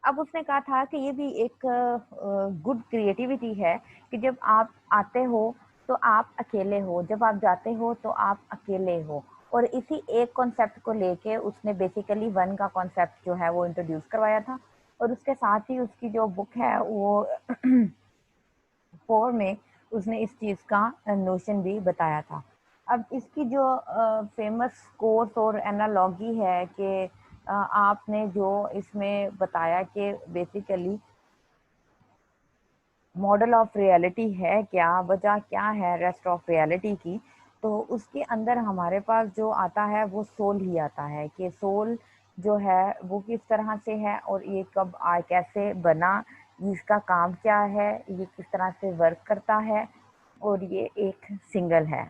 अब उसने कहा था कि ये भी एक गुड क्रिएटिविटी है कि जब आप आते हो तो आप अकेले हो, जब आप जाते हो तो आप अकेले हो। और इसी एक कॉन्सेप्ट को लेके उसने बेसिकली वन का कॉन्सेप्ट जो है वो इंट्रोड्यूस करवाया था। और उसके साथ ही उसकी जो बुक है वो फोर में उसने इस चीज़ का नोशन भी बताया था। अब इसकी जो फेमस कोर्स और एनालॉगी है कि आपने जो इसमें बताया कि बेसिकली मॉडल ऑफ रियलिटी है क्या, वजह क्या है रेस्ट ऑफ रियलिटी की, तो उसके अंदर हमारे पास जो आता है वो सोल ही आता है कि सोल जो है वो किस तरह से है और ये कब कैसे बना, इसका काम क्या है, ये किस तरह से वर्क करता है, और ये एक सिंगल है।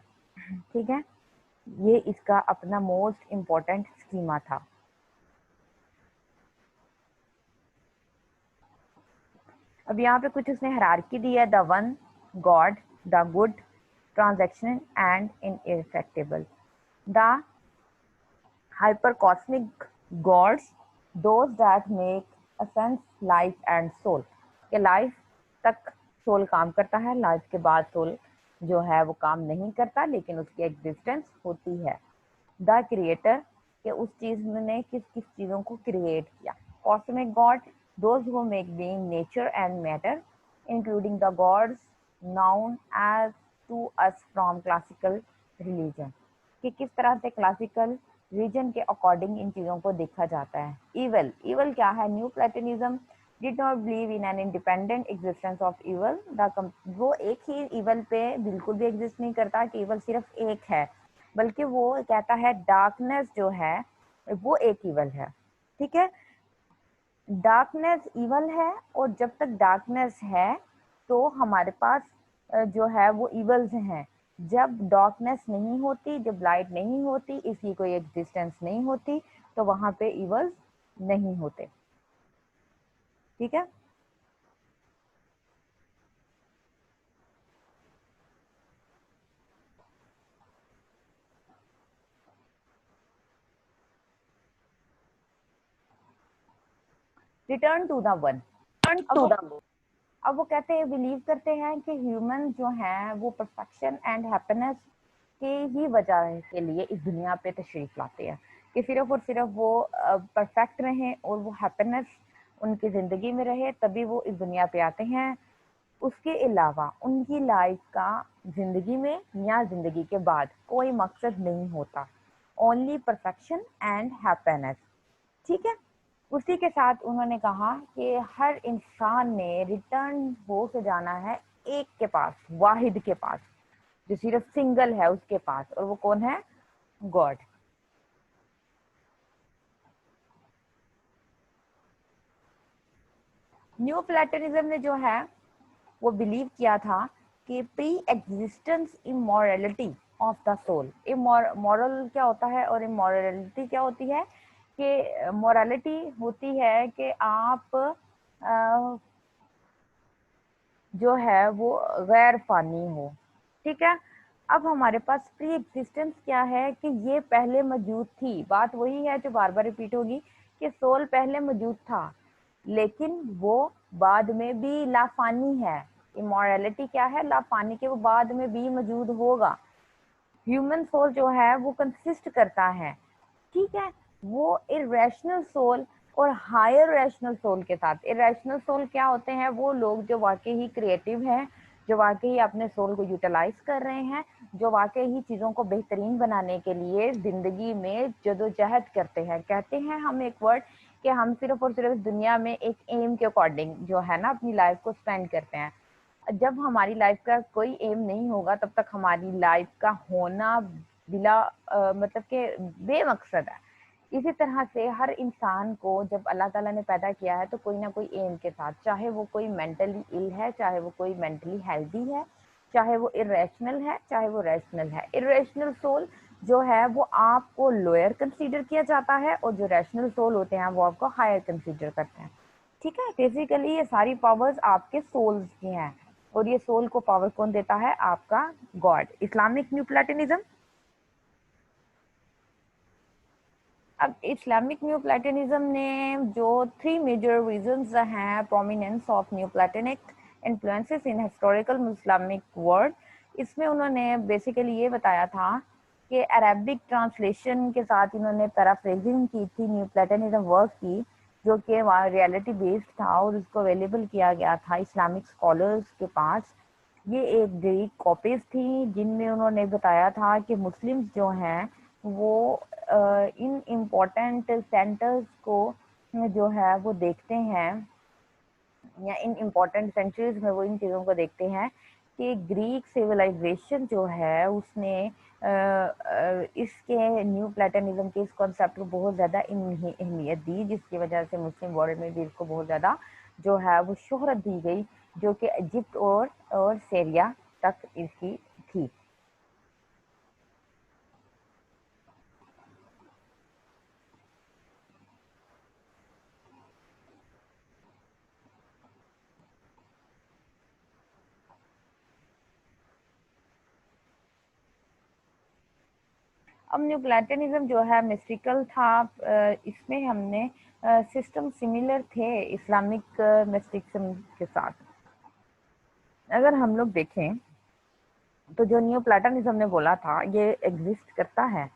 ठीक है, ये इसका अपना मोस्ट इम्पोर्टेंट स्कीमा था। अब यहाँ पे कुछ उसने हायरार्की दी है, the one, god, the good, transcendent and ineffable, the hypercosmic gods, those that make essence, life and soul। कि लाइफ तक सोल काम करता है, लाइफ के बाद सोल जो है वो काम नहीं करता, लेकिन उसकी एग्जिस्टेंस होती है। द क्रिएटर, कि उस चीज ने किस किस चीजों को क्रिएट किया। Cosmic god, those who make being, nature and matter, including the gods known as to us from classical religion. कि किस तरह से क्लासिकल रीजन के अकॉर्डिंग इन चीजों को देखा जाता है। इवल, इवल क्या है? Neoplatonism did not believe in an independent existence of evil. वो एक ही इवल पे बिल्कुल भी एग्जिस्ट नहीं करता कि इवल सिर्फ एक है, बल्कि वो कहता है डार्कनेस जो है वो एक इवल है। ठीक है, डार्कनेस इवल है, और जब तक डार्कनेस है तो हमारे पास जो है वो इवल्स हैं। जब डार्कनेस नहीं होती, जब लाइट नहीं होती, इसकी कोई एग्जिस्टेंस नहीं होती, तो वहां पे इवल्स नहीं होते। ठीक है, रिटर्न टू द वन। अब वो अब वो कहते हैं, बिलीव करते हैं कि ह्यूमन जो हैं वो परफेक्शन एंड हैप्पीनेस के ही वजह के लिए इस दुनिया पे तशरीफ लाते हैं, कि सिर्फ और सिर्फ वो परफेक्ट रहें और वो हैप्पीनेस उनकी ज़िंदगी में रहे, तभी वो इस दुनिया पे आते हैं। उसके अलावा उनकी लाइफ का ज़िंदगी में या ज़िंदगी के बाद कोई मकसद नहीं होता, ओनली परफेक्शन एंड हैप्पीनेस। ठीक है, उसी के साथ उन्होंने कहा कि हर इंसान ने रिटर्न हो के जाना है एक के पास, वाहिद के पास, जो सिर्फ सिंगल है उसके पास, और वो कौन है? गॉड। न्यू प्लेटोनिज्म ने जो है वो बिलीव किया था कि pre existence immorality of the soul. Moral क्या होता है और इमोरलिटी क्या होती है? कि मोरालिटी होती है कि आप जो है वो गैर फानी हो। ठीक है, अब हमारे पास प्री एग्जिस्टेंस क्या है कि ये पहले मौजूद थी। बात वही है जो बार बार रिपीट होगी कि सोल पहले मौजूद था, लेकिन वो बाद में भी लाफानी है। इमोरलिटी क्या है? लाफानी, के वो बाद में भी मौजूद होगा। ह्यूमन सोल जो है वो कंसिस्ट करता है, ठीक है, वो इरेशनल सोल और हायर रैशनल सोल के साथ। इरेशनल सोल क्या होते हैं? वो लोग जो वाकई ही क्रिएटिव हैं, जो वाकई अपने सोल को यूटिलाइज कर रहे हैं, जो वाकई ही चीज़ों को बेहतरीन बनाने के लिए ज़िंदगी में जदोजहद करते हैं। कहते हैं हम एक वर्ड कि हम सिर्फ और सिर्फ दुनिया में एक एम के अकॉर्डिंग जो है ना अपनी लाइफ को स्पेंड करते हैं। जब हमारी लाइफ का कोई एम नहीं होगा तब तक हमारी लाइफ का होना बिला मतलब के बेमकसद है। इसी तरह से हर इंसान को जब अल्लाह ताला ने पैदा किया है तो कोई ना कोई एम के साथ, चाहे वो कोई मेंटली इल है, चाहे वो कोई मेंटली हेल्दी है, चाहे वो इरेशनल है, चाहे वो रैशनल है। इरेशनल सोल जो है वो आपको लोअर कंसीडर किया जाता है, और जो रैशनल सोल होते हैं वो आपको हायर कंसीडर करते हैं। ठीक है, बेसिकली ये सारी पावर्स आपके सोल्स की हैं, और ये सोल को पावर कौन देता है? आपका गॉड। Islamic Neoplatonism. अब इस्लामिक न्यू प्लेटनिज्म ने जो 3 मेजर रीजंस हैं prominence of Neoplatonic influences in historical Islamic world, इसमें उन्होंने बेसिकली ये बताया था कि अरबिक ट्रांसलेशन के साथ इन्होंने पैराफ्रेजिंग की थी न्यू प्लेटनिज्म वर्क की, जो कि वहाँ रियलिटी बेस्ड था और उसको अवेलेबल किया गया था इस्लामिक स्कॉलर्स के पास। ये एक ग्रीक कॉपीज थी जिनमें उन्होंने बताया था कि मुस्लिम्स जो हैं वो इन इम्पोर्टेंट सेंटर्स को जो है वो देखते हैं, या इन इम्पोर्टेंट सेंचुरीज में वो इन चीज़ों को देखते हैं कि ग्रीक सिविलाइजेशन जो है उसने इसके न्यू प्लेटनिज्म के इस कॉन्सेप्ट को बहुत ज़्यादा अहमियत दी, जिसकी वजह से मुस्लिम वर्ल्ड में भी इसको बहुत ज़्यादा जो है वो शोहरत दी गई, जो कि इजिप्ट और सीरिया तक इसकी थी। अब न्यू प्लेटनिज्म जो है मिस्टिकल था, इसमें हमने सिस्टम सिमिलर थे इस्लामिक मिस्टिक्स के साथ। अगर हम लोग देखें तो जो न्यू प्लेटनिज्म ने बोला था ये एग्जिस्ट करता है,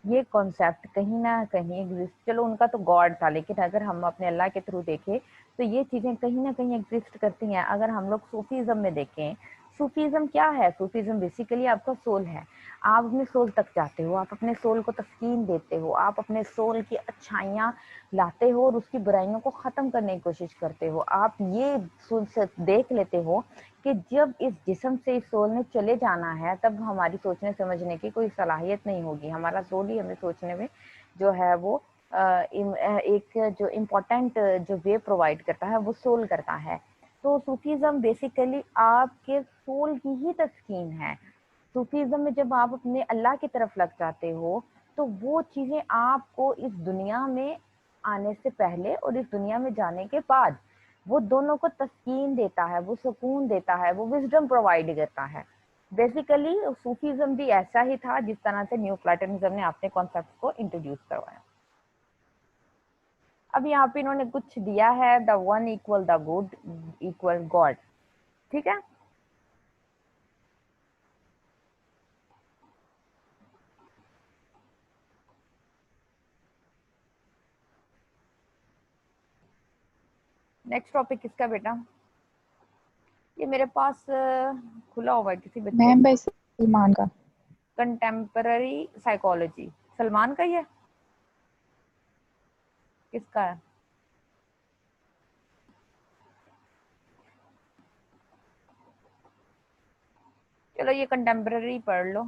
ये कॉन्सेप्ट कहीं ना कहीं एग्जिस्ट, चलो उनका तो गॉड था, लेकिन अगर हम अपने अल्लाह के थ्रू देखें तो ये चीज़ें कहीं ना कहीं एग्जिस्ट करती हैं। अगर हम लोग सूफीज़म में देखें, सूफीज़म क्या है? सूफीज़म बेसिकली आपका सोल है, आप अपने सोल तक जाते हो, आप अपने सोल को तस्कीन देते हो, आप अपने सोल की अच्छाइयाँ लाते हो और उसकी बुराइयों को ख़त्म करने की कोशिश करते हो। आप ये देख लेते हो कि जब इस जिस्म से इस सोल ने चले जाना है तब हमारी सोचने समझने की कोई सलाहियत नहीं होगी, हमारा सोल ही हमें सोचने में जो है वो एक जो इम्पोर्टेंट जो वे प्रोवाइड करता है वो सोल करता है। तो सूफीज़म बेसिकली आपके सोल की ही तस्कीन है। सूफीज़म में जब आप अपने अल्लाह की तरफ लग जाते हो तो वो चीज़ें आपको इस दुनिया में आने से पहले और इस दुनिया में जाने के बाद वो दोनों को तस्कीन देता है, वो सुकून देता है, वो विजडम प्रोवाइड करता है। बेसिकली सूफीज़म भी ऐसा ही था जिस तरह से न्यू प्लेटनिज्म ने अपने कॉन्सेप्ट को इंट्रोड्यूस करवाया। अब यहाँ पे इन्होंने कुछ दिया है, the one equal the good equal God, ठीक है। नेक्स्ट टॉपिक किसका बेटा? ये मेरे पास खुला हुआ है किसी बच्चे मैम का। भाई सलमान का। कंटेम्पररी साइकोलॉजी, सलमान का ही है? किसका है? चलो ये कंटेम्पररी पढ़ लो।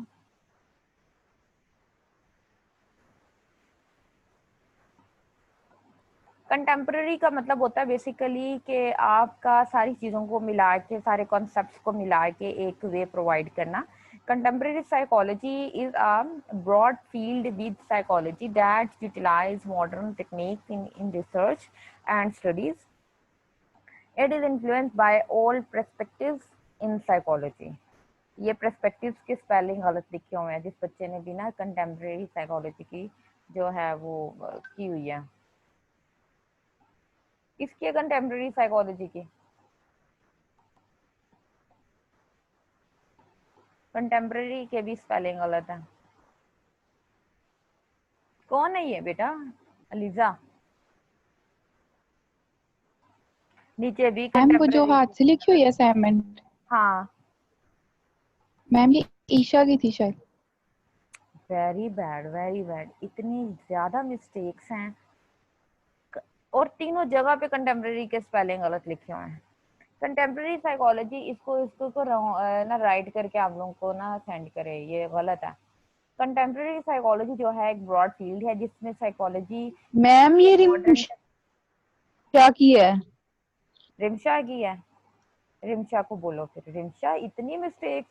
कंटेम्पररी का मतलब होता है बेसिकली कि आपका सारी चीज़ों को मिला के, सारे कॉन्सेप्ट्स को मिला के एक वे प्रोवाइड करना। Contemporary psychology is a broad field with psychology that utilize modern techniques in research and studies. It is influenced by all perspectives in psychology. ये पर्सपेक्टिव्स की स्पेलिंग गलत लिखे हुए हैं, जिस बच्चे ने भी ना कंटेम्पररी साइकोलॉजी की जो है वो की हुई है। किसकी है कंटेम्पररी साइकोलॉजी की? कंटेम्पररी के भी स्पेलिंग गलत है। कौन है ये बेटा? अलीजा। नीचे भी मैम वो जो कंटेम्पररी। हाथ से लिखी हुई है असाइनमेंट, हाँ। मैम ये ईशा की थी शायद। वेरी बैड, वेरी बैड, इतनी ज्यादा मिस्टेक्स हैं और तीनों जगह पे कंटेम्पररी के स्पेलिंग गलत लिखे हुए हैं। कंटेम्पररी साइकोलॉजी, इसको इसको को ना राइट करके आप लोगों को ना सेंड करे, ये गलत है। कंटेम्पररी साइकोलॉजी जो है एक ब्रॉड फील्ड है जिसमें साइकोलॉजी मैम के ये मॉडर्न। रिमशा की है। रिमशा की है? रिमशा को बोलो फिर। रिमशा इतनी मिस्टेक्स,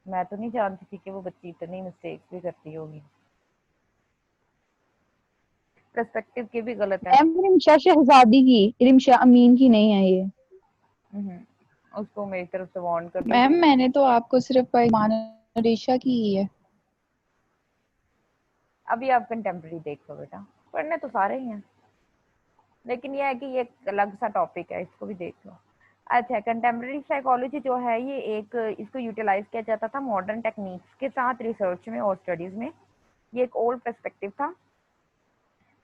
मैं तो नहीं जानती थी कि वो बच्ची इतनी मिस्टेक्स भी करती होगी। पर्सपेक्टिव के भी गलत है। मैम रिमशा शहजादी की, रिमशा अमीन की नहीं है ये। उसको मेरी तरफ से वार्न कर दो मैम फिर। मैंने तो आपको सिर्फ ईमान और ईशा की ही है। अभी आप कंटेम्पररी देख लो बेटा। पढ़ने तो सारे ही हैं, लेकिन ये है कि ये एक अलग सा टॉपिक है, इसको भी देख लो। अच्छा, कंटेम्प्रेरी साइकोलॉजी जो है ये एक, इसको यूटिलाइज किया जाता था मॉडर्न टेक्निक्स के साथ रिसर्च में और स्टडीज में। ये एक ओल्ड पर्सपेक्टिव था।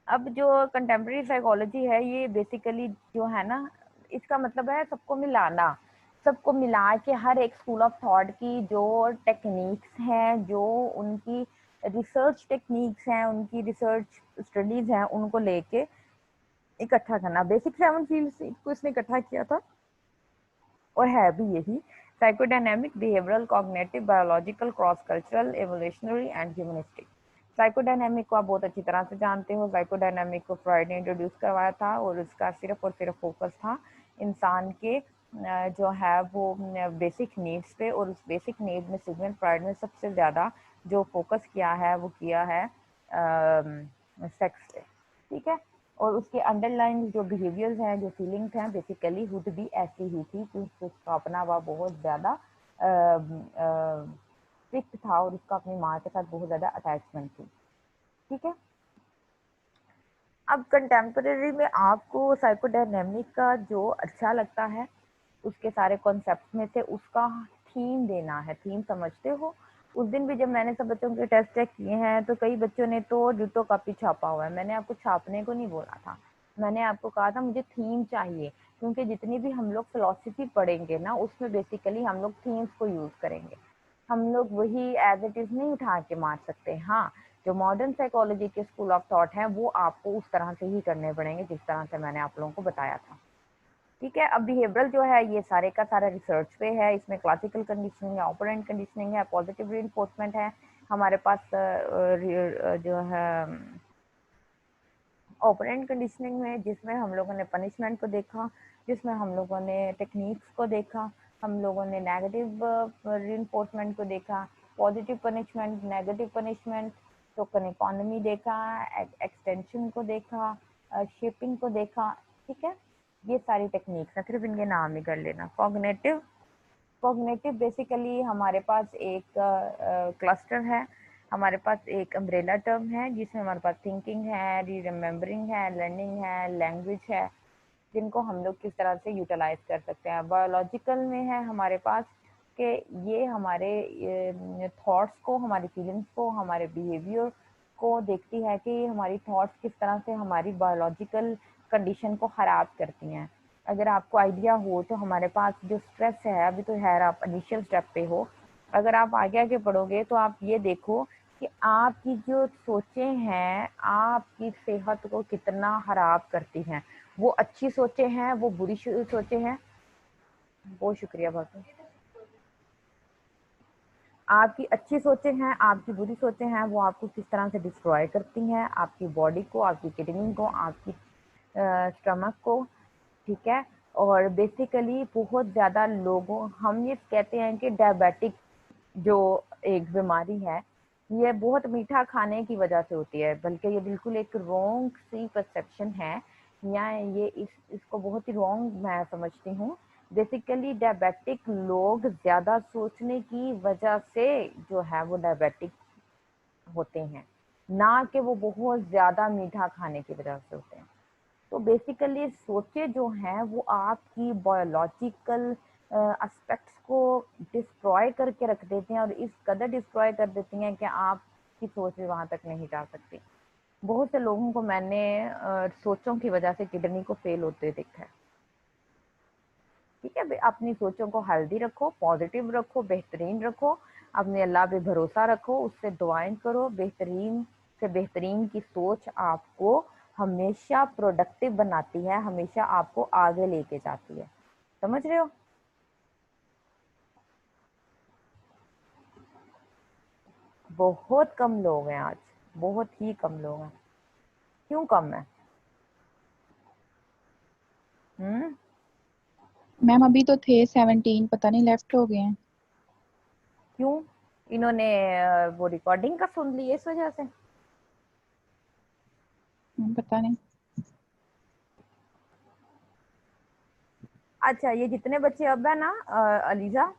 अब जो कंटेम्प्रेरी साइकोलॉजी है ये बेसिकली जो है ना, इसका मतलब है सबको मिलाना, सबको मिला के हर एक स्कूल ऑफ थॉट की जो टेक्निक्स हैं, जो उनकी रिसर्च टेक्निक्स हैं, उनकी रिसर्च स्टडीज हैं, उनको लेके इकट्ठा करना। बेसिक 7 फील्ड्स को इसने इकट्ठा किया था और है भी यही: psychodynamic, behavioural, cognitive, biological, cross cultural, evolutionary and humanistic. Psychodynamic को आप बहुत अच्छी तरह से जानते हो। साइकोडायनेमिक को फ्रॉइड ने इंट्रोड्यूस करवाया था और उसका सिर्फ और सिर्फ फोकस था इंसान के जो है वो बेसिक नीड्स पे, और उस बेसिक नीड में सिगमंड फ्रॉइड ने सबसे ज़्यादा जो फोकस किया है वो किया है सेक्स पे। ठीक है, और उसके अंडरलाइन जो बिहेवियर्स हैं, जो फीलिंग्स हैं, बेसिकली हुड भी ऐसी ही थी कि उसका अपना वह बहुत ज़्यादा स्ट्रिक्ट था और उसका अपनी माँ के साथ बहुत ज़्यादा अटैचमेंट थी। ठीक है, अब कंटेम्परेरी में आपको साइकोडायनेमिक का जो अच्छा लगता है उसके सारे कॉन्सेप्ट में से उसका थीम देना है। थीम समझते हो? उस दिन भी जब मैंने सब बच्चों के टेस्ट चेक किए हैं तो कई बच्चों ने तो डिटो कॉपी छापा हुआ है। मैंने आपको छापने को नहीं बोला था, मैंने आपको कहा था मुझे थीम चाहिए, क्योंकि जितनी भी हम लोग फिलोसफी पढ़ेंगे ना उसमें बेसिकली हम लोग थीम्स को यूज करेंगे। हम लोग वही एज इट इज नहीं उठा के मार सकते। हाँ, जो मॉडर्न साइकोलॉजी के स्कूल ऑफ थॉट हैं वो आपको उस तरह से ही करने पड़ेंगे जिस तरह से मैंने आप लोगों को बताया था। ठीक है, अब बिहेवियरल जो है ये सारे का सारा रिसर्च पे है। इसमें क्लासिकल कंडीशनिंग है, ऑपरेंट कंडीशनिंग है, पॉजिटिव रीइंफोर्समेंट है। हमारे पास जो है ऑपरेंट कंडीशनिंग में जिसमें हम लोगों ने पनिशमेंट को देखा, जिसमें हम लोगों ने टेक्निक्स को देखा, हम लोगों ने नेगेटिव रीइंफोर्समेंट को देखा, positive punishment, negative punishment, token economy देखा, एक्सटेंशन को देखा, शेपिंग को देखा। ठीक है, ये सारी टेक्निक्स हैं, सिर्फ इनके नाम ही कर लेना। कॉग्निटिव, कॉग्निटिव बेसिकली हमारे पास एक क्लस्टर है, हमारे पास एक अम्ब्रेला टर्म है जिसमें हमारे पास थिंकिंग है, रिमेम्बरिंग है, लर्निंग है, लैंग्वेज है, जिनको हम लोग किस तरह से यूटिलाइज कर सकते हैं। बायोलॉजिकल में है हमारे पास कि ये हमारे थॉट्स को, हमारी फीलिंग्स को, हमारे बिहेवियर को देखती है कि हमारी थॉट्स किस तरह से हमारी बायोलॉजिकल कंडीशन को ख़राब करती हैं। अगर आपको आइडिया हो तो हमारे पास जो स्ट्रेस है, अभी तो खैर आप इनिशियल स्टेप पे हो, अगर आप आगे आगे पढ़ोगे तो आप ये देखो कि आपकी जो सोचें हैं आपकी सेहत को कितना खराब करती हैं। वो अच्छी सोचें हैं, वो बुरी सोचें हैं। बहुत शुक्रिया बाबू। आपकी अच्छी सोचें हैं, आपकी बुरी सोचें हैं, वो आपको किस तरह से डिस्ट्रॉय करती हैं, आपकी बॉडी को, आपकी किडनी को, आपकी स्टमक को। ठीक है, और बेसिकली बहुत ज़्यादा लोगों, हम ये कहते हैं कि डायबिटिक जो एक बीमारी है ये बहुत मीठा खाने की वजह से होती है, बल्कि ये बिल्कुल एक रॉन्ग सी परसेप्शन है, या ये इसको बहुत ही रॉन्ग मैं समझती हूँ। बेसिकली डायबिटिक लोग ज़्यादा सोचने की वजह से जो है वो डायबिटिक होते हैं, ना कि वो बहुत ज़्यादा मीठा खाने की वजह से होते हैं। तो बेसिकली सोचें जो हैं वो आपकी बायोलॉजिकल एस्पेक्ट्स को डिस्ट्रॉय करके रख देते हैं, और इस कदर डिस्ट्रॉय कर देती हैं कि आपकी सोच भी वहाँ तक नहीं जा सकती। बहुत से लोगों को मैंने सोचों की वजह से किडनी को फेल होते देखा है। ठीक है, अपनी सोचों को हेल्दी रखो, पॉजिटिव रखो, बेहतरीन रखो, अपने अल्लाह पे भरोसा रखो, उससे दुआएं करो। बेहतरीन से बेहतरीन की सोच आपको हमेशा प्रोडक्टिव बनाती है, हमेशा आपको आगे लेके जाती है। समझ रहे हो? बहुत कम लोग हैं आज, बहुत ही कम लोग हैं। क्यों कम है? हम्म, मैम अभी तो थे 17, पता नहीं लेफ्ट हो गए हैं। क्यों? इन्होंने वो रिकॉर्डिंग का सुन ली इस वजह से? पता नहीं। अच्छा, ये जितने बच्चे अब है ना अलीजा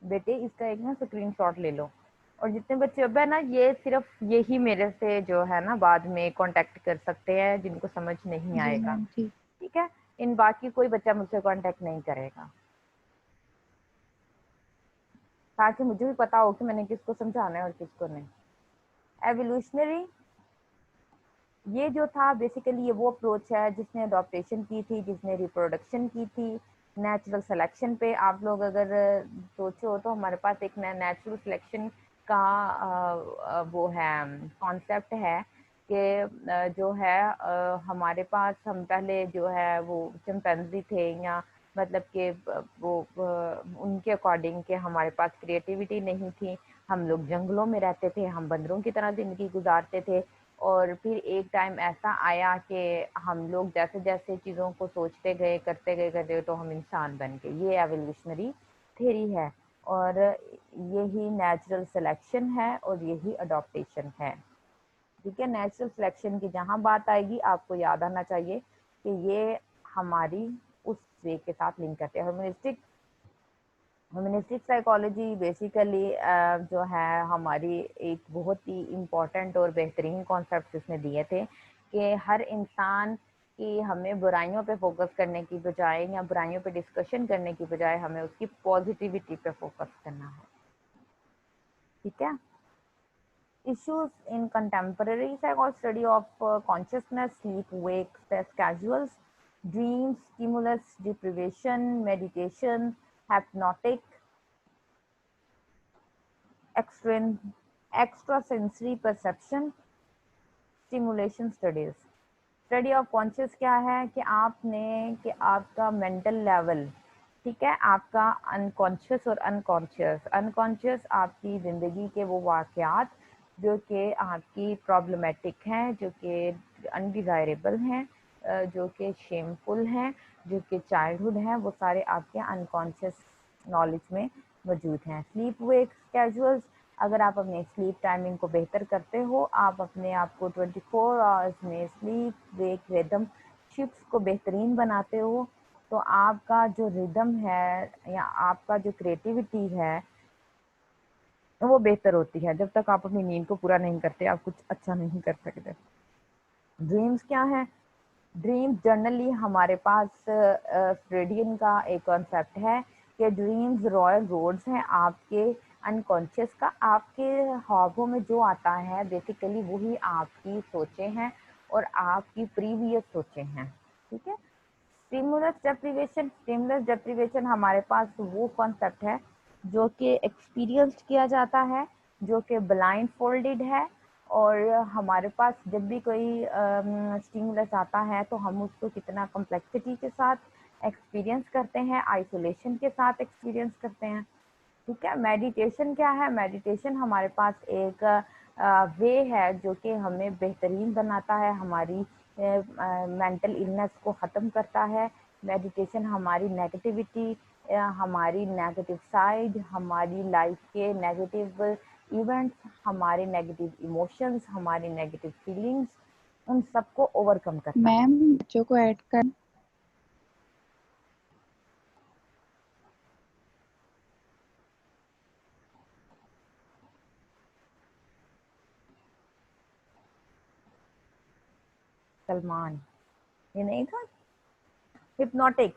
बेटे, इसका एक ना स्क्रीनशॉट ले लो। और जितने बच्चे अब है ना, ये सिर्फ यही मेरे से जो है ना बाद में कांटेक्ट कर सकते हैं जिनको समझ नहीं जी आएगा, मैम ठीक। ठीक है। इन बाकी कोई बच्चा मुझसे कांटेक्ट नहीं करेगा, ताकि मुझे भी पता हो कि मैंने किसको समझाना है और किसको नहीं। एवोल्यूशनरी ये जो था बेसिकली ये वो अप्रोच है जिसने अडॉप्टेशन की थी, जिसने रिप्रोडक्शन की थी। नेचुरल सिलेक्शन पे आप लोग अगर सोचो तो हमारे पास एक नेचुरल सिलेक्शन का वो है, कॉन्सेप्ट है कि जो है हमारे पास हम पहले जो है वो चिंपैंजी थे, या मतलब कि वो उनके अकॉर्डिंग के हमारे पास क्रिएटिविटी नहीं थी, हम लोग जंगलों में रहते थे, हम बंदरों की तरह ज़िंदगी गुजारते थे। और फिर एक टाइम ऐसा आया कि हम लोग जैसे जैसे चीज़ों को सोचते गए, करते गए तो हम इंसान बन गए। ये एवोल्यूशनरी थ्योरी है, और यही नेचुरल सिलेक्शन है और यही अडॉप्टेशन है, ठीक है। नेचुरल सिलेक्शन की जहाँ बात आएगी आपको याद आना चाहिए कि ये हमारी उस वे के साथ लिंक करते हैं। ह्यूमनिस्टिक साइकोलॉजी बेसिकली जो है हमारी एक बहुत ही इम्पोर्टेंट और बेहतरीन कॉन्सेप्ट इसने दिए थे कि हर इंसान की हमें बुराइयों पे फोकस करने की बजाय या बुराइयों पे डिस्कशन करने की बजाय हमें उसकी पॉजिटिविटी पे फोकस करना है, ठीक है। Issues in contemporary psychology study of consciousness, sleep, wake, stress, casuals, dreams, stimulus, deprivation, meditation, hypnotic, extrasensory perception, stimulation studies. Study of conscious क्या है कि आपने कि आपका मेंटल लेवल, ठीक है, आपका अनकॉन्शियस और अनकॉन्शियस। अनकॉन्शियस आपकी ज़िंदगी के वो वाक़यात जो कि आपकी प्रॉब्लमेटिक हैं, जो कि अनडिज़ायरेबल हैं, जो कि शेमफुल हैं, जो कि चाइल्डहुड हैं, वो सारे आपके अनकॉन्शियस नॉलेज में मौजूद हैं। स्लीप वेक कैजुअल्स, अगर आप अपने स्लीप टाइमिंग को बेहतर करते हो, आप अपने आप को 24 आवर्स में स्लीप वेक रिदम शिफ्ट्स को बेहतरीन बनाते हो, तो आपका जो रिदम है या आपका जो क्रिएटिविटी है वो बेहतर होती है। जब तक आप अपनी नींद को पूरा नहीं करते आप कुछ अच्छा नहीं कर सकते। ड्रीम्स क्या है? ड्रीम जनरली हमारे पास फ्रेडियन का एक कॉन्सेप्ट है कि ड्रीम्स रॉयल रोड्स हैं आपके अनकॉन्शियस का। आपके ख्वाबों में जो आता है बेसिकली वही आपकी सोचें हैं और आपकी प्रीवियस सोचें हैं, ठीक है। स्टिमुलस डेप्रिवेशन हमारे पास वो कॉन्सेप्ट है जो कि एक्सपीरियंस किया जाता है, जो कि ब्लाइंड फोल्डेड है, और हमारे पास जब भी कोई स्टिमुलस आता है तो हम उसको कितना कॉम्प्लेक्सिटी के साथ एक्सपीरियंस करते हैं, आइसोलेशन के साथ एक्सपीरियंस करते हैं, ठीक है। मेडिटेशन क्या है? मेडिटेशन हमारे पास एक वे है जो कि हमें बेहतरीन बनाता है, हमारी मेंटल इलनेस को ख़त्म करता है। मेडिटेशन हमारी नेगेटिविटी, हमारी नेगेटिव साइड, हमारी लाइफ के नेगेटिव इवेंट्स, हमारे नेगेटिव इमोशंस, हमारी नेगेटिव फीलिंग्स, उन सबको ओवरकम करता है। मैम बच्चों को ऐड कर। सलमान, ये नहीं था? हिप्नोटिक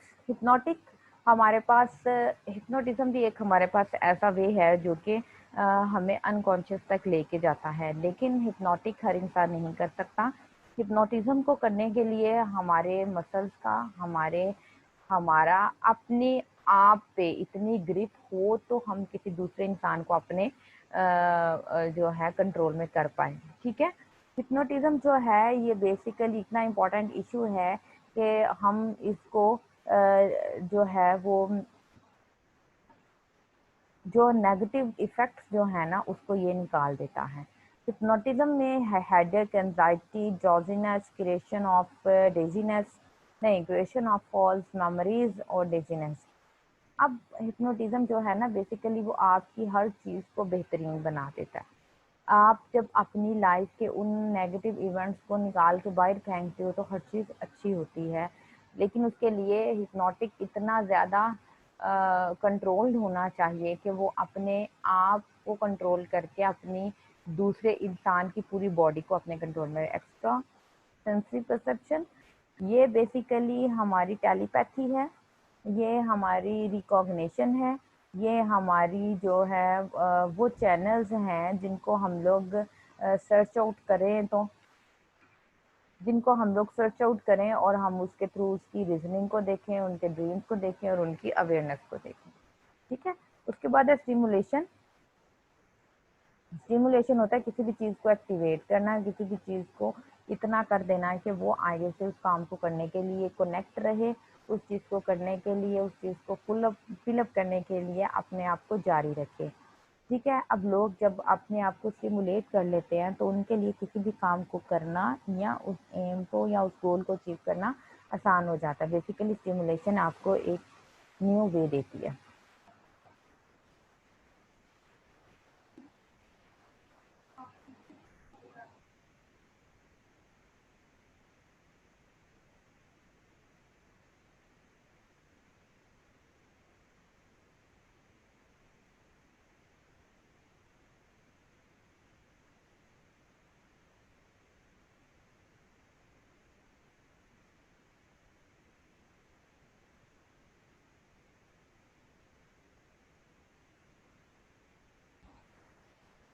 हमारे पास हिप्नोटिज्म भी एक हमारे पास ऐसा वे है जो कि हमें अनकॉन्शियस तक लेके जाता है, लेकिन हिप्नोटिक हर इंसान नहीं कर सकता। हिप्नोटिज्म को करने के लिए हमारे मसल्स का, हमारा अपने आप पे इतनी ग्रिप हो तो हम किसी दूसरे इंसान को अपने जो है कंट्रोल में कर पाए, ठीक है। हिप्नोटिज्म जो है ये बेसिकली इतना इम्पोर्टेंट इशू है कि हम इसको जो है वो जो नेगेटिव इफेक्ट्स जो है ना उसको ये निकाल देता है। हिप्नोटिज्म में headache, anxiety, drowsiness, creation of dizziness, नहीं, क्रिएशन ऑफ फॉल्स मेमोरीज और डेजीनेस। अब हिप्नोटिज्म जो है ना बेसिकली वो आपकी हर चीज़ को बेहतरीन बना देता है। आप जब अपनी लाइफ के उन नेगेटिव इवेंट्स को निकाल के बाहर फेंकते हो तो हर चीज़ अच्छी होती है, लेकिन उसके लिए हिप्नोटिक इतना ज़्यादा कंट्रोल्ड होना चाहिए कि वो अपने आप को कंट्रोल करके अपनी दूसरे इंसान की पूरी बॉडी को अपने कंट्रोल में। एक्स्ट्रा सेंसरी परसेप्शन, ये बेसिकली हमारी टेलीपैथी है, ये हमारी रिकॉग्निशन है, ये हमारी जो है वो चैनल्स हैं जिनको हम लोग सर्च आउट करें, तो जिनको हम लोग सर्च आउट करें और हम उसके थ्रू उसकी रीजनिंग को देखें, उनके ड्रीम्स को देखें और उनकी अवेयरनेस को देखें। ठीक है। उसके बाद है स्टिमुलेशन। स्टिमुलेशन होता है किसी भी चीज़ को एक्टिवेट करना, किसी भी चीज़ को इतना कर देना है कि वो आगे से उस काम को करने के लिए कनेक्ट रहे, उस चीज़ को करने के लिए, उस चीज़ को फिलअप करने के लिए अपने आप को जारी रखे। ठीक है। अब लोग जब अपने आप को स्टिमुलेट कर लेते हैं तो उनके लिए किसी भी काम को करना या उस एम को या उस गोल को अचीव करना आसान हो जाता है। बेसिकली स्टिमुलेशन आपको एक न्यू वे देती है।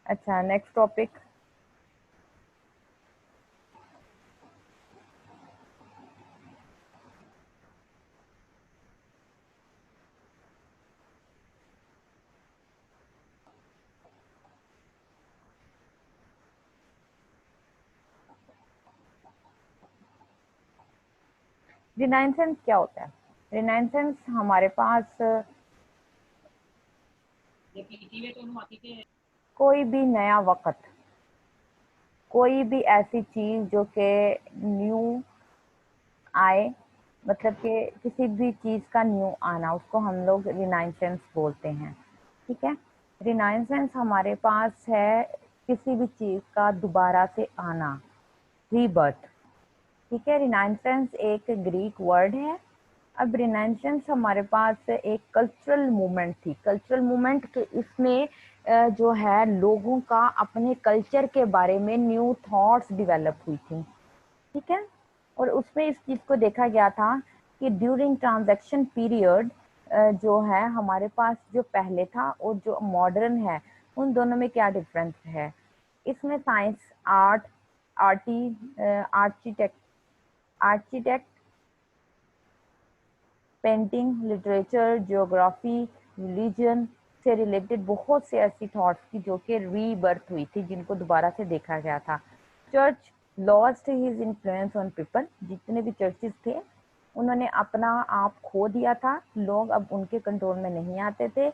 अच्छा, नेक्स्ट टॉपिक। रिनाइसेंस क्या होता है? रिनाइसेंस हमारे पास कोई भी नया वक्त, कोई भी ऐसी चीज जो कि न्यू आए, मतलब कि किसी भी चीज का न्यू आना, उसको हम लोग रिनाइसेंस बोलते हैं। ठीक है। रिनाइसेंस हमारे पास है किसी भी चीज का दोबारा से आना, रीबर्थ। ठीक है। रिनाइसेंस एक ग्रीक वर्ड है। अब रिनाइसेंस हमारे पास एक कल्चरल मूवमेंट थी। कल्चरल मूवमेंट के इसमें जो है लोगों का अपने कल्चर के बारे में न्यू थॉट्स डेवलप हुई थी। ठीक है। और उसमें इस चीज को देखा गया था कि ड्यूरिंग ट्रांजैक्शन पीरियड जो है हमारे पास जो पहले था और जो मॉडर्न है, उन दोनों में क्या डिफरेंस है। इसमें science, art, architect architect painting, literature, geography, religion से रिलेटेड बहुत से ऐसी थॉट्स की जो कि रीबर्थ हुई थी, जिनको दोबारा से देखा गया था। Church lost his influence on people. जितने भी चर्चेस थे उन्होंने अपना आप खो दिया था, लोग अब उनके कंट्रोल में नहीं आते थे।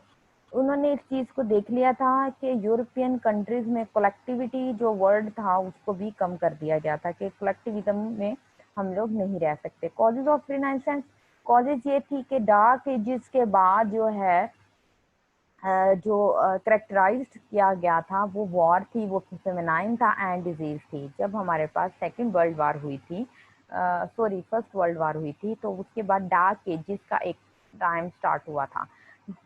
उन्होंने इस चीज को देख लिया था कि यूरोपियन कंट्रीज में कलेक्टिविटी जो वर्ड था उसको भी कम कर दिया गया था, कि कलेक्टिविज्म में हम लोग नहीं रह सकते। कॉजेज ऑफ रिनाइसेंस, कॉजेज ये थी कि डार्क एजेस के बाद जो है जो करेक्टराइज्ड किया गया था वो वॉर थी, वो फेमिनाइन था एंड डिजीज थी। जब हमारे पास सेकेंड वर्ल्ड वार हुई थी, सॉरी फर्स्ट वर्ल्ड वार हुई थी, तो उसके बाद डार्क एजेस का एक टाइम स्टार्ट हुआ था।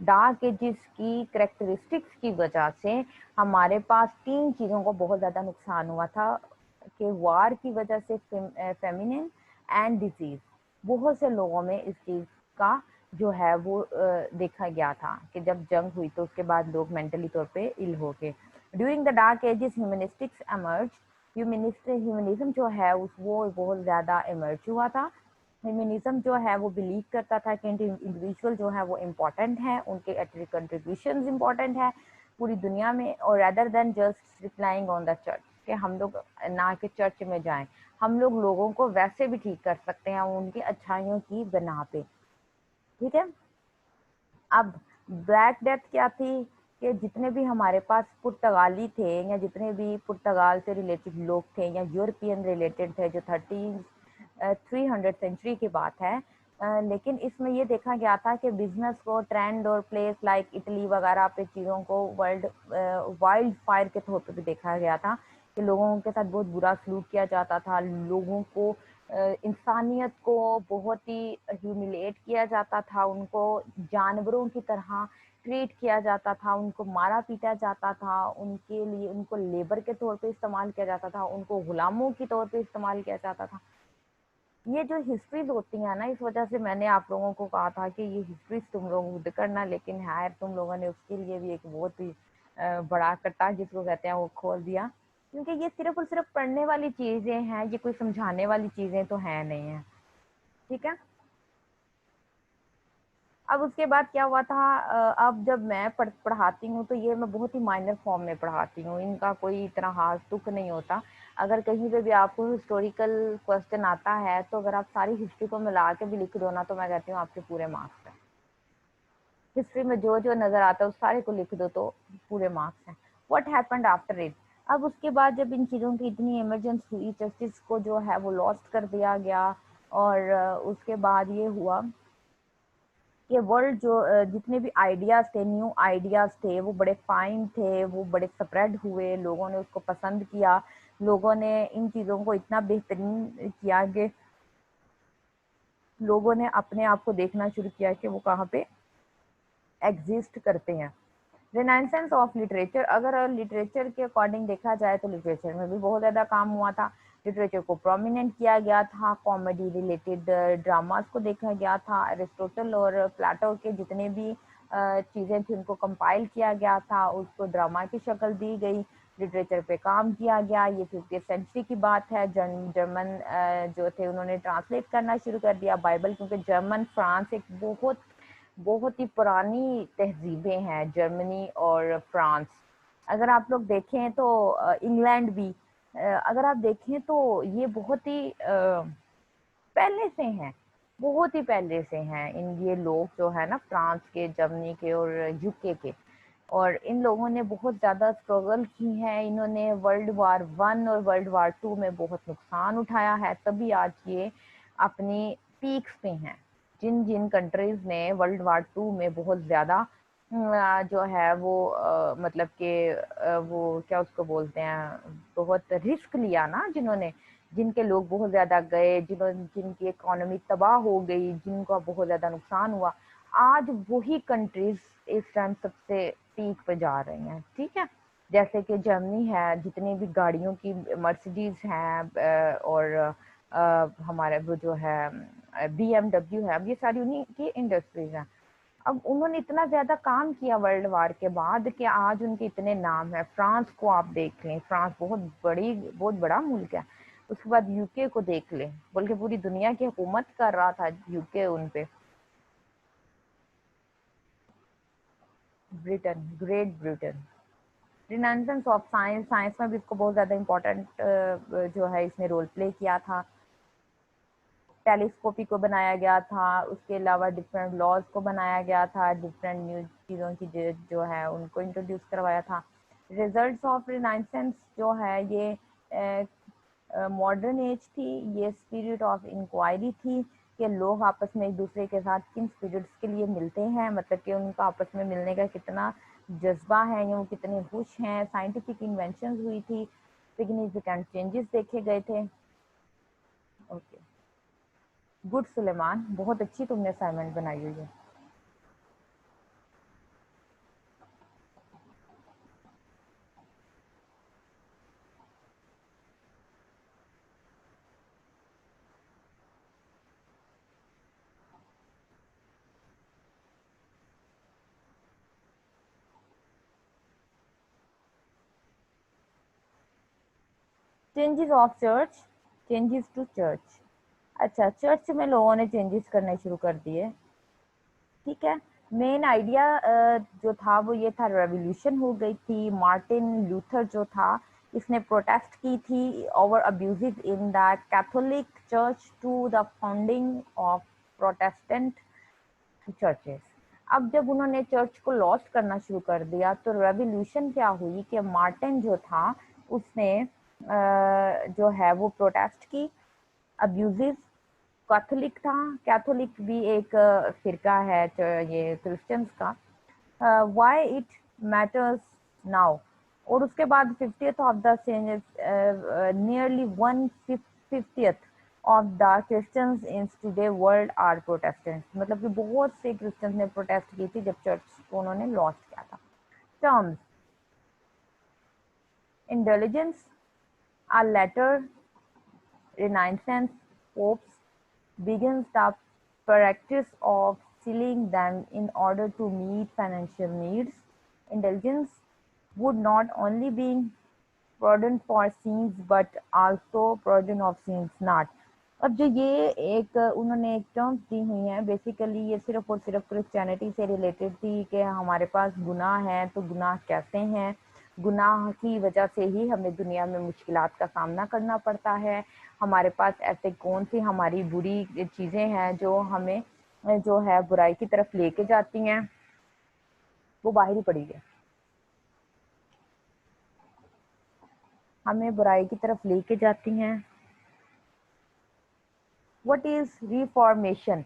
डार्क एजेस की करेक्टरिस्टिक्स की वजह से हमारे पास तीन चीज़ों को बहुत ज़्यादा नुकसान हुआ था, कि वार की वजह से फेमिनिन एंड डिजीज, बहुत से लोगों में इस चीज़ का जो है वो देखा गया था कि जब जंग हुई तो उसके बाद लोग मेंटली तौर पे इल हो गए। During the dark ages humanistics emerge, humanism जो है उस वो बहुत ज़्यादा इमर्ज हुआ था। ह्यूमनिज्म जो है वो बिलीव करता था कि इंडिविजुअल जो है वो इम्पोर्टेंट है, उनके कंट्रीब्यूशन इम्पोर्टेंट है पूरी दुनिया में, और other than just replying on the church, कि हम लोग ना कि चर्च में जाएं, हम लोग लोगों को वैसे भी ठीक कर सकते हैं उनकी अच्छाइयों की बिना पे। ठीक है। अब ब्लैक डेथ क्या थी, कि जितने भी हमारे पास पुर्तगाली थे या जितने भी पुर्तगाल से रिलेटेड लोग थे या यूरोपियन रिलेटेड थे, जो 300 सेंचुरी की बात है, लेकिन इसमें ये देखा गया था कि बिजनेस को ट्रेंड और प्लेस लाइक इटली वगैरह पे चीज़ों को वाइल्ड फायर के तौर पे भी देखा गया था, कि लोगों के साथ बहुत बुरा सलूक किया जाता था, लोगों को इंसानियत को बहुत ही ह्यूमिलेट किया जाता था, उनको जानवरों की तरह ट्रीट किया जाता था, उनको मारा पीटा जाता था, उनके लिए उनको लेबर के तौर पे इस्तेमाल किया जाता था, उनको गुलामों के तौर पे इस्तेमाल किया जाता था। ये जो हिस्ट्रीज होती है ना, इस वजह से मैंने आप लोगों को कहा था कि ये हिस्ट्रीज तुम लोग खुद करना, लेकिन यार तुम लोगों ने उसके लिए भी एक बहुत ही बड़ा कट्टा जिसको कहते हैं वो खोल दिया, क्योंकि ये सिर्फ और सिर्फ पढ़ने वाली चीजें हैं, ये कोई समझाने वाली चीजें तो है नहीं है। ठीक है। अब उसके बाद क्या हुआ था, अब जब मैं पढ़ाती हूँ तो ये मैं बहुत ही माइनर फॉर्म में पढ़ाती हूँ, इनका कोई इतना खास तुक नहीं होता। अगर कहीं पे भी आपको हिस्टोरिकल क्वेश्चन आता है तो अगर आप सारी हिस्ट्री को मिला के भी लिख दो ना, तो मैं कहती हूँ आपके पूरे मार्क्स हैं। हिस्ट्री में जो जो नजर आता है उस सारे को लिख दो तो पूरे मार्क्स हैं। What happened after it. अब उसके बाद जब इन चीज़ों की इतनी इमरजेंस हुई, जस्टिस को जो है वो लॉस्ट कर दिया गया, और उसके बाद ये हुआ कि वर्ल्ड जो जितने भी आइडियाज थे, न्यू आइडियाज थे, वो बड़े फाइन थे, वो बड़े स्प्रेड हुए, लोगों ने उसको पसंद किया, लोगों ने इन चीज़ों को इतना बेहतरीन किया कि लोगों ने अपने आप को देखना शुरू किया कि वो कहाँ पे एग्जिस्ट करते हैं। रिनाइसेंस ऑफ लिटरेचर, अगर लिटरेचर के अकॉर्डिंग देखा जाए तो लिटरेचर में भी बहुत ज़्यादा काम हुआ था। लिटरेचर को प्रोमिनेंट किया गया था, कॉमेडी रिलेटेड ड्रामास को देखा गया था, एरिस्टोटल और प्लाटो के जितने भी चीज़ें थी उनको कंपाइल किया गया था, उसको ड्रामा की शक्ल दी गई, लिटरेचर पे काम किया गया। ये 50th सेंचुरी की बात है। जर्मन जो थे उन्होंने ट्रांसलेट करना शुरू कर दिया बाइबल, क्योंकि जर्मन फ्रांस एक बहुत बहुत ही पुरानी तहजीबें हैं, जर्मनी और फ्रांस। अगर आप लोग देखें तो इंग्लैंड भी, अगर आप देखें तो ये बहुत ही पहले से हैं, बहुत ही पहले से हैं इन ये लोग जो है ना, फ्रांस के, जर्मनी के और यूके के। और इन लोगों ने बहुत ज़्यादा स्ट्रगल की है, इन्होंने वर्ल्ड वार 1 और वर्ल्ड वार 2 में बहुत नुकसान उठाया है, तभी आज ये अपनी पीक्स पे हैं। जिन जिन कंट्रीज ने वर्ल्ड वार 2 में बहुत ज़्यादा जो है वो मतलब कि वो क्या उसको बोलते हैं, बहुत रिस्क लिया ना, जिन्होंने, जिनके लोग बहुत ज़्यादा गए, जिनकी इकोनॉमी तबाह हो गई, जिनका बहुत ज़्यादा नुकसान हुआ, आज वही कंट्रीज इस टाइम सबसे पीक पे जा रही हैं। ठीक है। जैसे कि जर्मनी है, जितनी भी गाड़ियों की मर्सिडीज हैं, और हमारे वो जो है BMW है, अब ये सारी उन्हीं की इंडस्ट्रीज हैं। अब उन्होंने इतना ज्यादा काम किया वर्ल्ड वार के बाद कि आज उनके इतने नाम है। फ्रांस को आप देख लें, फ्रांस बहुत बड़ा मुल्क है। उसके बाद यूके को देख लें, बल्कि पूरी दुनिया की हुकूमत कर रहा था यूके उन पे। Britain, great Britain. Renaissance of science, science में भी इसको बहुत ज़्यादा इम्पोर्टेंट जो है इसने रोल प्ले किया था। टेलीस्कोपी को बनाया गया था, उसके अलावा डिफरेंट लॉज को बनाया गया था, डिफरेंट न्यू चीज़ों की जो है उनको इंट्रोड्यूस करवाया था। रिजल्ट्स ऑफ रिनाइसेंस जो है ये मॉडर्न एज थी, ये स्पिरिट ऑफ इंक्वायरी थी कि लोग आपस में एक दूसरे के साथ किन स्पिरिट्स के लिए मिलते हैं, मतलब कि उनका आपस में मिलने का कितना जज्बा है या वो कितने खुश हैं। साइंटिफिक इन्वेंशन हुई थी, सिग्निफिकेंट चेंजेस देखे गए थे। ओके, गुड सुलेमान, बहुत अच्छी तुमने असाइनमेंट बनाई हुई है। Changes of church, changes to church. अच्छा, चर्च में लोगों ने चेंजेस करने शुरू कर दिए। ठीक है। मेन आइडिया जो था वो ये था, रेवोल्यूशन हो गई थी। मार्टिन लूथर जो था, इसने प्रोटेस्ट की थी over abuses in the Catholic church to the founding of Protestant churches. अब जब उन्होंने चर्च को लॉस्ट करना शुरू कर दिया तो रेवोल्यूशन क्या हुई कि मार्टिन जो था उसने जो है वो प्रोटेस्ट की, अब्यूजेस। कैथोलिक था, कैथोलिक भी एक फिरका है ये क्रिश्चियंस का। Why it matters now. और उसके बाद 50th of the nearly 1/50 of the Christians in today world are Protestants, मतलब कि बहुत से क्रिश्चियंस ने प्रोटेस्ट की थी जब चर्च को उन्होंने लॉस्ट किया था। Terms intelligence, a later Renaissance popes begins the practice of selling them in order to meet financial needs. Indulgence would not only be pardon for sins but also pardon of sins not। अब जो ये एक उन्होंने एक terms दी हुई हैं, basically ये सिर्फ और सिर्फ क्रिश्चियनिटी से रिलेटेड थी कि हमारे पास गुनाह है तो गुनाह कैसे हैं, गुनाह की वजह से ही हमें दुनिया में मुश्किलात का सामना करना पड़ता है, हमारे पास ऐसे कौन सी हमारी बुरी चीज़ें हैं जो हमें जो है बुराई की तरफ लेके जाती हैं, वो बाहर ही पड़ी है, हमें बुराई की तरफ लेके जाती हैं। What is reformation?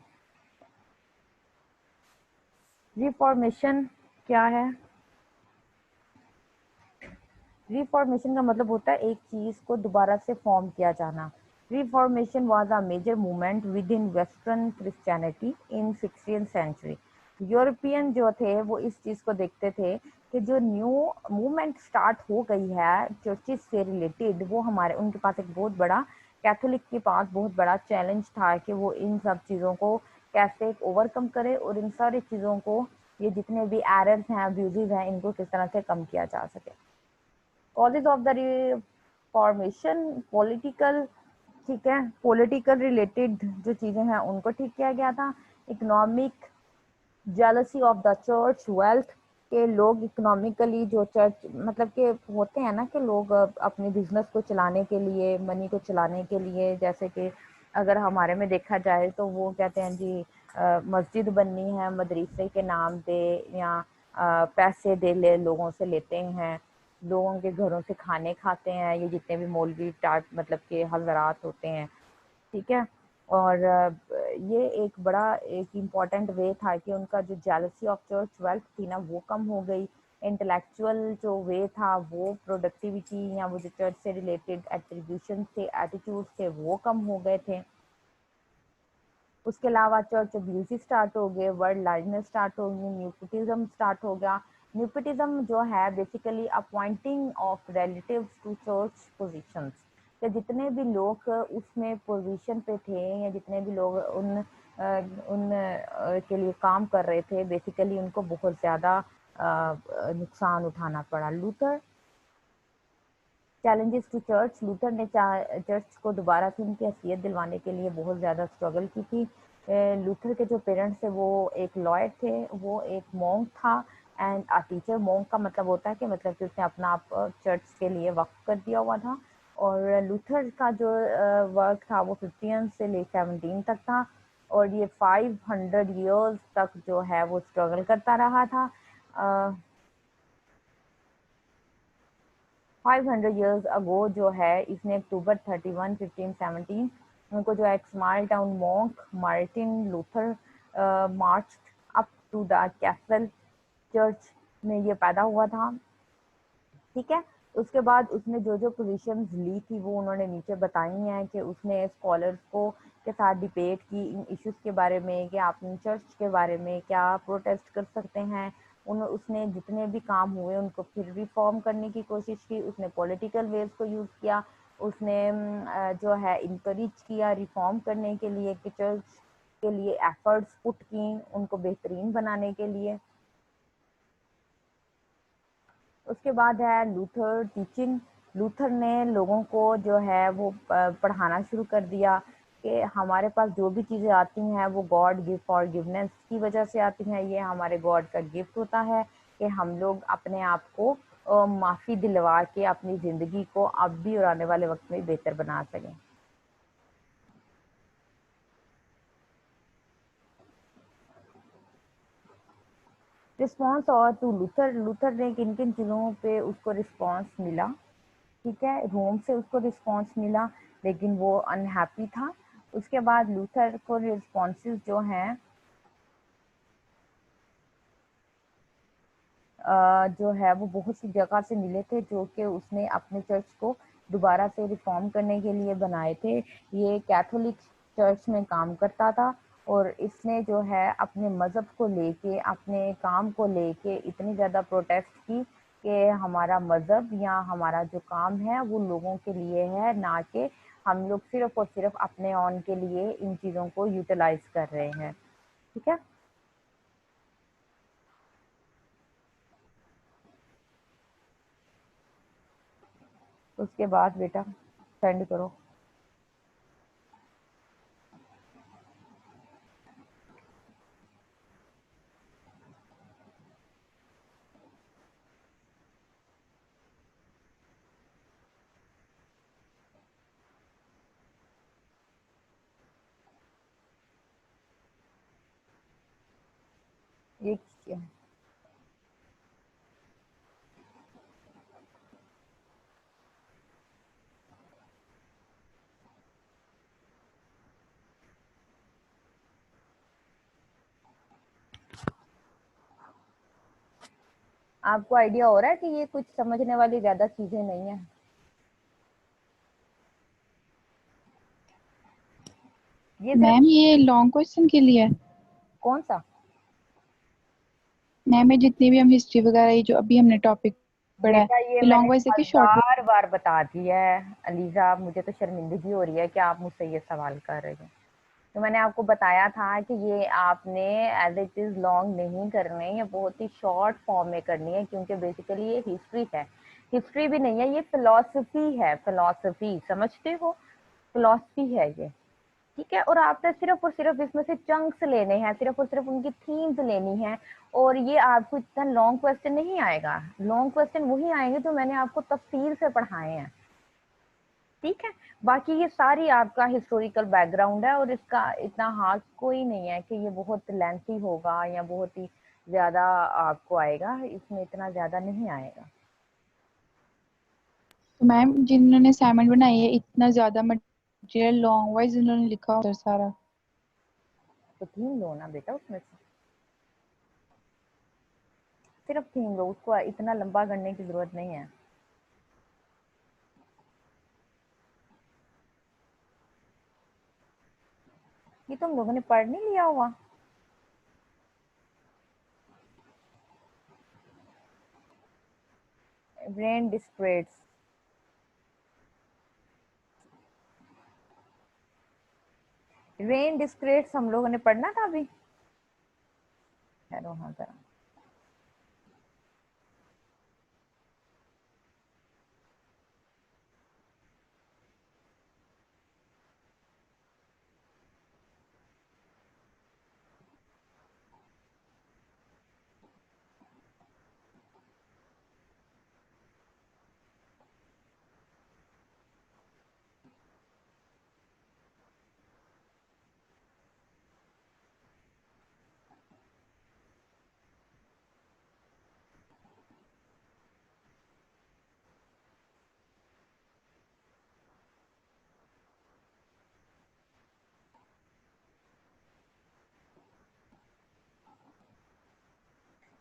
रिफॉर्मेशन क्या है? रिफॉर्मेशन का मतलब होता है एक चीज को दोबारा से फॉर्म किया जाना। Reformation was a major movement with in western Christianity in 16th century. European जो थे वो इस चीज को देखते थे कि जो न्यू मूवमेंट स्टार्ट हो गई है चर्चिज से रिलेटेड, वो हमारे उनके पास एक बहुत बड़ा, कैथोलिक के पास बहुत बड़ा चैलेंज था कि वो इन सब चीज़ों को कैसे ओवरकम करे और इन सारी चीज़ों को, ये जितने भी एरर्स हैं, अब्यूजेज हैं, इनको किस तरह से कम किया जा सके। Causes of the reformation political, ठीक है, पॉलिटिकल रिलेटेड जो चीज़ें हैं उनको ठीक किया गया था। Economic jealousy of the church wealth, के लोग इकोनॉमिकली जो चर्च मतलब के होते हैं ना कि लोग अपने बिजनेस को चलाने के लिए, मनी को चलाने के लिए, जैसे कि अगर हमारे में देखा जाए तो वो कहते हैं जी मस्जिद बननी है मदरसे के नाम पे, या पैसे दे ले लोगों से लेते हैं, लोगों के घरों से खाने खाते हैं, ये जितने भी मौलवी टाइप मतलब के हजरात होते हैं, ठीक है। और ये एक बड़ा एक इम्पॉर्टेंट वे था कि उनका जो जेलसी ऑफ चर्च वेल्थ थी ना वो कम हो गई। इंटेलेक्चुअल जो वे था वो प्रोडक्टिविटी या वो जो चर्च से रिलेटेड एट्रीब्यूशन थे, एटीट्यूड थे, वो कम हो गए थे। उसके अलावा चर्च अब्यूज स्टार्ट हो गए, वर्ल्ड लाइजनेस स्टार्ट हो गई, न्यूपिटिज्म स्टार्ट हो गया। न्यूपिटिज्म जो है basically appointing of relatives to church positions, कि जितने भी लोग उसमें पोजीशन पे थे या जितने भी लोग उन के लिए काम कर रहे थे, बेसिकली उनको बहुत ज़्यादा नुकसान उठाना पड़ा। Luther challenges to church, Luther ने चर्च को दोबारा से उनकी हैसियत दिलवाने के लिए बहुत ज़्यादा स्ट्रगल की थी। लूथर के जो पेरेंट्स थे वो एक लॉयर थे, वो एक मॉन्क था एंड अ टीचर। मॉन्क का मतलब होता है कि मतलब कि उसने अपना आप चर्च के लिए वक्फ कर दिया हुआ था। और लूथर का जो वर्क था वो 15 से ले 17 तक था, और ये 500 ईयर्स तक जो है वो स्ट्रगल करता रहा था। 500 years ago जो है, इसने अक्टूबर 31, 1517 उनको जो है एक small town monk Martin Luther march up to the castle church में ये पैदा हुआ था, ठीक है। उसके बाद उसने जो जो पोजीशंस ली थी वो उन्होंने नीचे बताई हैं कि उसने स्कॉलर्स को के साथ डिबेट की इन इश्यूज के बारे में कि आप चर्च के बारे में क्या प्रोटेस्ट कर सकते हैं। उसने जितने भी काम हुए उनको फिर रिफॉर्म करने की कोशिश की, उसने पॉलिटिकल वेज को यूज़ किया, उसने जो है इंकरेज किया रिफॉर्म करने के लिए कि चर्च के लिए एफर्ट्स पुट की उनको बेहतरीन बनाने के लिए। उसके बाद है लूथर टीचिंग। लूथर ने लोगों को जो है वो पढ़ाना शुरू कर दिया कि हमारे पास जो भी चीज़ें आती हैं वो गॉड गिफ्ट फॉरगिवनेस की वजह से आती हैं, ये हमारे गॉड का गिफ्ट होता है कि हम लोग अपने आप को माफ़ी दिलवा के अपनी ज़िंदगी को अब भी और आने वाले वक्त में बेहतर बना सकें। रिस्पॉन्स और टू लूथर, लूथर ने किन किन चीज़ों पे उसको रिस्पॉन्स मिला, ठीक है। रोम से उसको रिस्पॉन्स मिला लेकिन वो अनहैप्पी था। उसके बाद लूथर को रिस्पॉन्सेस जो हैं जो है वो बहुत सी जगह से मिले थे जो कि उसने अपने चर्च को दोबारा से रिफॉर्म करने के लिए बनाए थे। ये कैथोलिक चर्च में काम करता था और इसने जो है अपने मज़हब को लेके, अपने काम को लेके इतनी ज़्यादा प्रोटेस्ट की कि हमारा मज़हब या हमारा जो काम है वो लोगों के लिए है, ना कि हम लोग सिर्फ और सिर्फ अपने ऑन के लिए इन चीज़ों को यूटिलाइज कर रहे हैं। ठीक है, उसके बाद बेटा सेंड करो। ये आपको आइडिया हो रहा है कि ये कुछ समझने वाली ज्यादा चीजें नहीं है। ये सिर्फ मैम ये लॉन्ग क्वेश्चन के लिए है। कौन सा मैम ये जितनी भी हम हिस्ट्री वगैरह ये जो अभी हमने टॉपिक पढ़ा है, बेटा, ये ये मैंने लॉन्ग वाइज है कि शॉर्ट वाइज? हजार बार बता दिया है अलीजा, मुझे तो शर्मिंदगी हो रही है कि आप मुझसे ये सवाल कर रहे हैं। तो मैंने आपको बताया था कि ये आपने एज इट इज लॉन्ग नहीं करने, ये बहुत ही शॉर्ट फॉर्म में करनी है, क्योंकि बेसिकली ये हिस्ट्री है। हिस्ट्री भी नहीं है, ये फिलॉसफी है, फिलॉसफी समझते हो, फिलॉसफी है ये। ठीक है, और आपने सिर्फ और सिर्फ इसमें से चंक्स लेने हैं, सिर्फ और सिर्फ उनकी थीम्स लेनी है, और ये आपको इतना लॉन्ग क्वेश्चन नहीं आएगा। लॉन्ग क्वेश्चन वही आएंगे जो मैंने आपको तफसील से पढ़ाए हैं। ठीक है, बाकी ये सारी आपका हिस्टोरिकल बैकग्राउंड है, और इसका इतना हार्ड कोई नहीं है कि ये बहुत लेंथी होगा या बहुत ही ज्यादा आपको आएगा, इसमें इतना ज्यादा नहीं आएगा। तो मैम जिन्होंने असाइनमेंट बनाई है इतना ज्यादा मटेरियल लॉन्ग वाइज इन्होंने लिखा होता है सारा। तो थीम लो ना बेटा, उसमें से सिर्फ थीम लो, उसको इतना लंबा करने की जरूरत नहीं है। ये तुम लोगों ने पढ़ नहीं लिया हुआ? ब्रेन डिस्ट्रेट्स, रेन डिस्क्रेट्स हम लोगों ने पढ़ना था अभी। ठहरो, हाँ जरा।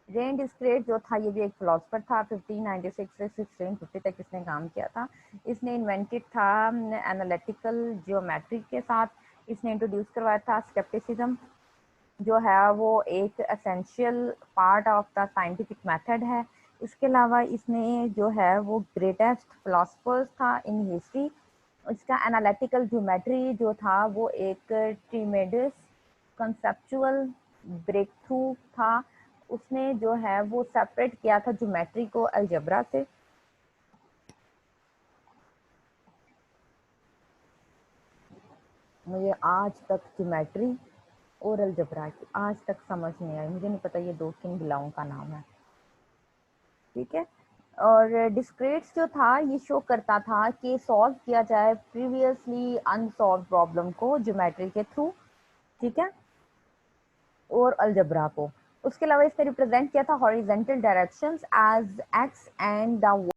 रेन डिस्क्रेट जो था, ये भी एक फिलोसफर था। 1596 से 1650 तक इसने काम किया था। इसने इन्वेंटेड था एनालिटिकल ज्योमेट्री के साथ। इसने इंट्रोड्यूस करवाया था स्केप्टिसिज्म, जो है वो एक essential part of the scientific method है। इसके अलावा इसने जो है वो ग्रेटेस्ट फिलोसफर्स था इन हिस्ट्री। इसका एनालिटिकल ज्योमेट्री जो था वो एक ट्रीमेंडस कंसेप्चुअल ब्रेक थ्रू था। उसने जो है वो सेपरेट किया था ज्योमेट्री को अलजेब्रा से। मुझे आज तक ज्योमेट्री और अलजेब्रा की आज तक समझ नहीं आई, मुझे नहीं पता ये दो किन बिलाओं का नाम है। ठीक है, और डिस्क्रेट्स जो था ये शो करता था कि सॉल्व किया जाए प्रीवियसली अनसॉल्व प्रॉब्लम को ज्योमेट्री के थ्रू। ठीक है, और अलजबरा को। उसके अलावा इसने रिप्रेजेंट किया था horizontal directions as X and the